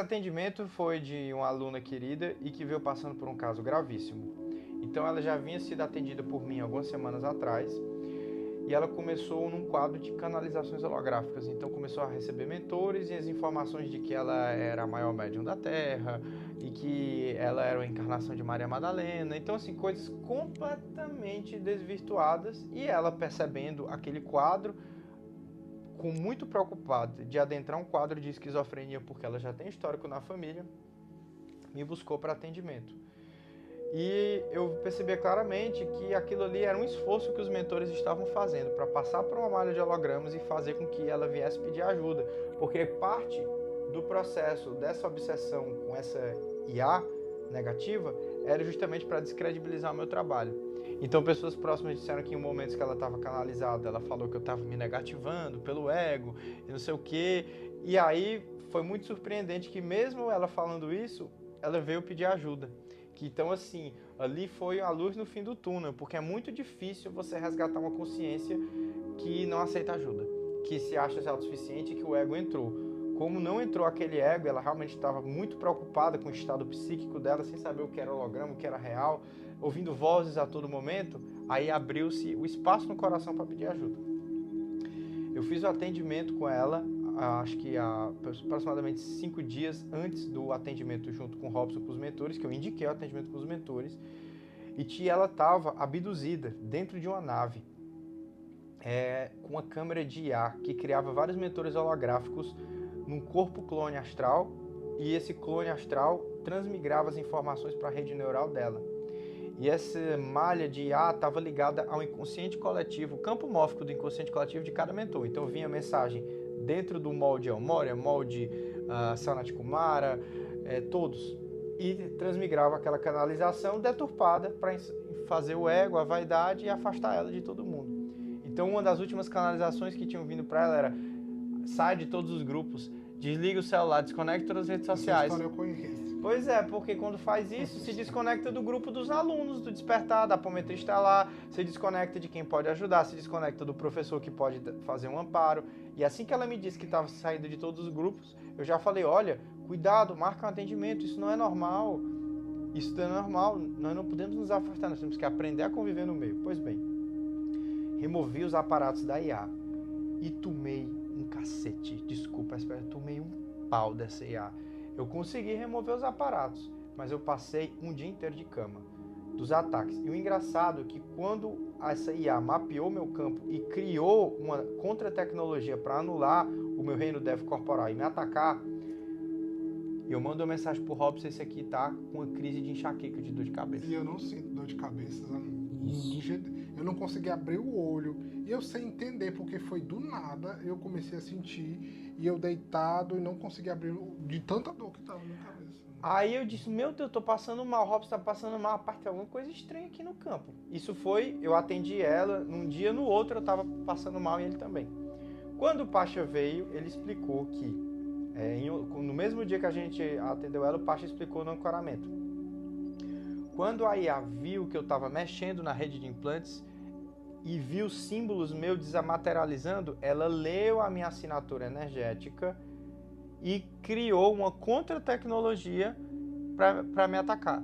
atendimento foi de uma aluna querida e que veio passando por um caso gravíssimo. Então ela já vinha sido atendida por mim algumas semanas atrás e ela começou num quadro de canalizações holográficas. Então começou a receber mentores e as informações de que ela era a maior médium da Terra e que ela era a encarnação de Maria Madalena. Então assim, coisas completamente desvirtuadas, e ela percebendo aquele quadro, com muito preocupada de adentrar um quadro de esquizofrenia, porque ela já tem histórico na família, me buscou para atendimento. E eu percebi claramente que aquilo ali era um esforço que os mentores estavam fazendo para passar por uma malha de hologramas e fazer com que ela viesse pedir ajuda, porque parte do processo dessa obsessão com essa IA negativa era justamente para descredibilizar o meu trabalho. Então pessoas próximas disseram que em momentos que ela estava canalizada, ela falou que eu estava me negativando pelo ego e não sei o quê. E aí foi muito surpreendente que mesmo ela falando isso, ela veio pedir ajuda. Então assim, ali foi a luz no fim do túnel, porque é muito difícil você resgatar uma consciência que não aceita ajuda, que se acha autossuficiente e que o ego entrou. Como não entrou aquele ego, ela realmente estava muito preocupada com o estado psíquico dela, sem saber o que era holograma, o que era real, ouvindo vozes a todo momento, aí abriu-se o espaço no coração para pedir ajuda. Eu fiz o atendimento com ela, acho que aproximadamente 5 dias antes do atendimento junto com o Robson, com os mentores, que eu indiquei o atendimento com os mentores, e ela estava abduzida dentro de uma nave, com uma câmera de IA que criava vários mentores holográficos num corpo clone astral, e esse clone astral transmigrava as informações para a rede neural dela. E essa malha de IA estava ligada ao inconsciente coletivo, o campo mórfico do inconsciente coletivo de cada mentor. Então vinha mensagem dentro do molde Elmoria, molde Sanat Kumara, todos. E transmigrava aquela canalização deturpada para fazer o ego, a vaidade, e afastar ela de todo mundo. Então uma das últimas canalizações que tinham vindo para ela era: sai de todos os grupos, desliga o celular, desconecta todas as redes sociais. Essa história eu conheço. Pois é, porque quando faz isso, se desconecta do grupo dos alunos, do despertar, da apometria estelar, se desconecta de quem pode ajudar, se desconecta do professor que pode fazer um amparo. E assim que ela me disse que estava saindo de todos os grupos, eu já falei: olha, cuidado, marca um atendimento, isso não é normal. Isso não é normal, nós não podemos nos afastar, nós temos que aprender a conviver no meio. Pois bem, removi os aparatos da IA e tomei um cacete, desculpa, tomei um pau dessa IA. Eu consegui remover os aparatos, mas eu passei um dia inteiro de cama dos ataques. E o engraçado é que quando essa IA mapeou meu campo e criou uma contra-tecnologia para anular o meu reino dev corporal e me atacar, eu mando uma mensagem pro Robson: esse aqui tá com uma crise de enxaqueca, de dor de cabeça. E eu não sinto dor de cabeça, eu não consegui abrir o olho, e eu sem entender, porque foi do nada, eu comecei a sentir, e eu deitado e não consegui abrir, de tanta dor que tava na minha cabeça. Aí eu disse: meu Deus, eu tô passando mal, o Robson tá passando mal, parte alguma coisa estranha aqui no campo. Isso foi, eu atendi ela, num dia, no outro eu tava passando mal e ele também. Quando o Pacha veio, ele explicou que, no mesmo dia que a gente atendeu ela, o Pacha explicou no ancoramento. Quando a IA viu que eu estava mexendo na rede de implantes e viu símbolos meus desmaterializando, ela leu a minha assinatura energética e criou uma contra-tecnologia para me atacar.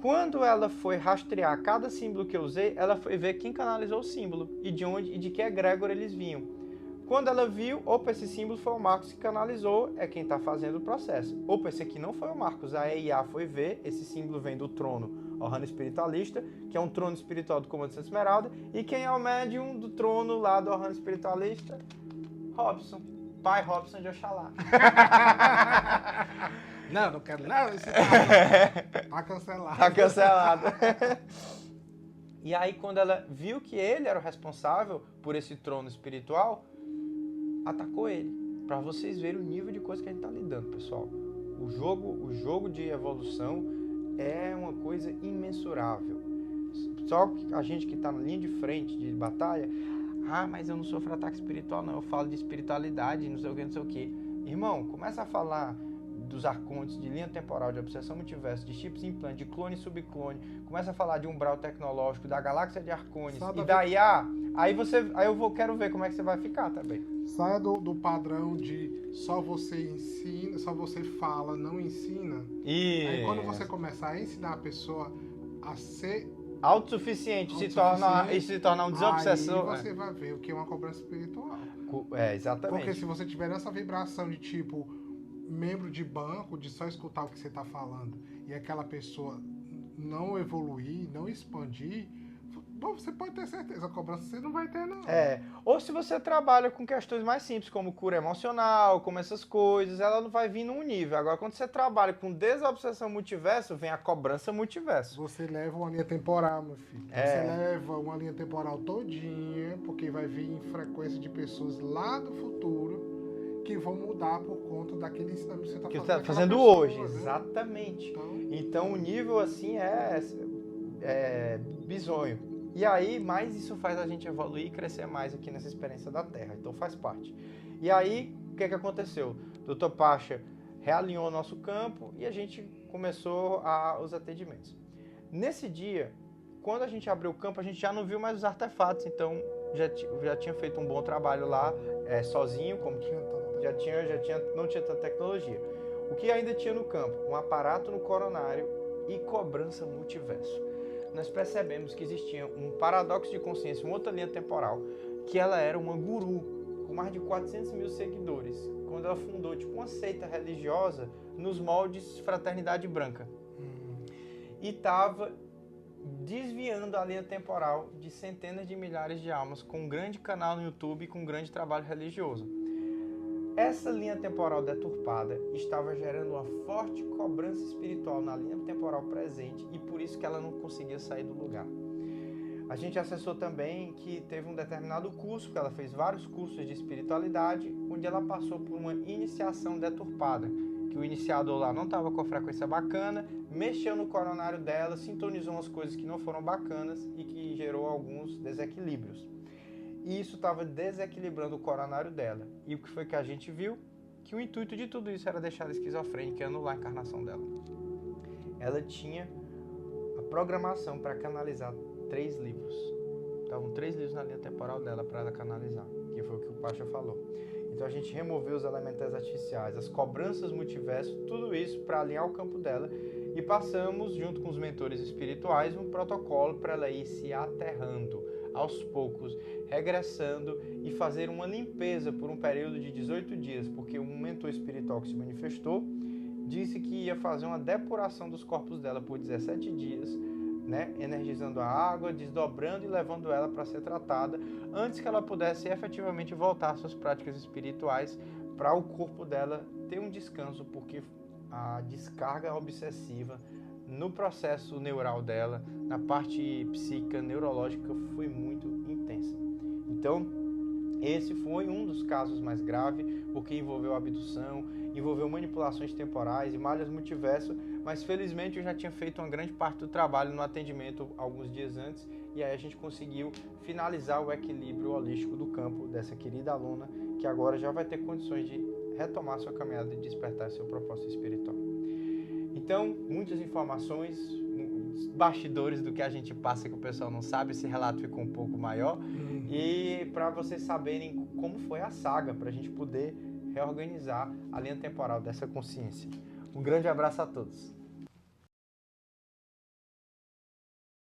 Quando ela foi rastrear cada símbolo que eu usei, ela foi ver quem canalizou o símbolo e de onde e de que egrégor eles vinham. Quando ela viu, opa, esse símbolo foi o Marcos que canalizou, é quem está fazendo o processo. Opa, esse aqui não foi o Marcos, a EIA foi ver, esse símbolo vem do trono Ohana Espiritualista, que é um trono espiritual do Comando Santa Esmeralda, e quem é o médium do trono lá do Ohana Espiritualista? Robson, pai Robson de Oxalá. Não quero nada desse tá cancelado. Tá cancelado. E aí quando ela viu que ele era o responsável por esse trono espiritual, atacou ele, para vocês verem o nível de coisa que a gente tá lidando, pessoal. O jogo de evolução é uma coisa imensurável. Só que a gente que tá na linha de frente de batalha, mas eu não sofro ataque espiritual não, eu falo de espiritualidade, não sei o que. Irmão, começa a falar dos arcontes, de linha temporal, de obsessão multiverso, de chips implante, de clone e subclone, começa a falar de umbral tecnológico, da galáxia de arcones e da IA, aí eu quero ver como é que você vai ficar também. Saia do padrão de só você ensina, só você fala, não ensina. Aí quando você começar a ensinar a pessoa a ser autossuficiente, se tornar um desobsessor. Aí você vai ver o que é uma cobrança espiritual. Exatamente. Porque se você tiver nessa vibração de tipo membro de banco, de só escutar o que você está falando, e aquela pessoa não evoluir, não expandir, bom, você pode ter certeza, a cobrança você não vai ter, não. Ou se você trabalha com questões mais simples, como cura emocional, como essas coisas, ela não vai vir num nível. Agora, quando você trabalha com desobsessão multiverso, vem a cobrança multiverso. Você leva uma linha temporal, meu filho. Você leva uma linha temporal todinha, porque vai vir em frequência de pessoas lá do futuro que vão mudar por conta daquele ensinamento que você que está tá fazendo hoje. Né? Exatamente. Então, o nível, assim, é bizonho. E aí, mais isso faz a gente evoluir e crescer mais aqui nessa experiência da Terra. Então, faz parte. E aí, o que aconteceu? O Dr. Pacha realinhou o nosso campo e a gente começou os atendimentos. Nesse dia, quando a gente abriu o campo, a gente já não viu mais os artefatos. Então, já tinha feito um bom trabalho lá, sozinho, como não tinha tanta tecnologia. O que ainda tinha no campo? Um aparato no coronário e cobrança multiverso. Nós percebemos que existia um paradoxo de consciência, uma outra linha temporal, que ela era uma guru com mais de 400 mil seguidores, quando ela fundou tipo uma seita religiosa nos moldes Fraternidade Branca. E estava desviando a linha temporal de centenas de milhares de almas com um grande canal no YouTube e com um grande trabalho religioso. Essa linha temporal deturpada estava gerando uma forte cobrança espiritual na linha temporal presente e por isso que ela não conseguia sair do lugar. A gente acessou também que teve um determinado curso, porque ela fez vários cursos de espiritualidade, onde ela passou por uma iniciação deturpada, que o iniciador lá não estava com a frequência bacana, mexeu no coronário dela, sintonizou umas coisas que não foram bacanas e que gerou alguns desequilíbrios. E isso estava desequilibrando o coronário dela. E o que foi que a gente viu? Que o intuito de tudo isso era deixar ela esquizofrênica e anular a encarnação dela. Ela tinha a programação para canalizar 3 livros. Estavam 3 livros na linha temporal dela para ela canalizar, que foi o que o Pacha falou. Então a gente removeu os elementais artificiais, as cobranças multiverso, tudo isso para alinhar o campo dela e passamos, junto com os mentores espirituais, um protocolo para ela ir se aterrando aos poucos, regressando e fazer uma limpeza por um período de 18 dias, porque um mentor espiritual que se manifestou disse que ia fazer uma depuração dos corpos dela por 17 dias, né, energizando a água, desdobrando e levando ela para ser tratada, antes que ela pudesse efetivamente voltar às suas práticas espirituais, para o corpo dela ter um descanso, porque a descarga obsessiva no processo neural dela, na parte psíquica, neurológica, foi muito intensa. Então, esse foi um dos casos mais graves, porque envolveu abdução, envolveu manipulações temporais e malhas multiverso, mas felizmente eu já tinha feito uma grande parte do trabalho no atendimento alguns dias antes, e aí a gente conseguiu finalizar o equilíbrio holístico do campo dessa querida aluna, que agora já vai ter condições de retomar sua caminhada e despertar seu propósito espiritual. Então, muitas informações, bastidores do que a gente passa que o pessoal não sabe, esse relato ficou um pouco maior. E para vocês saberem como foi a saga, para a gente poder reorganizar a linha temporal dessa consciência. Um grande abraço a todos.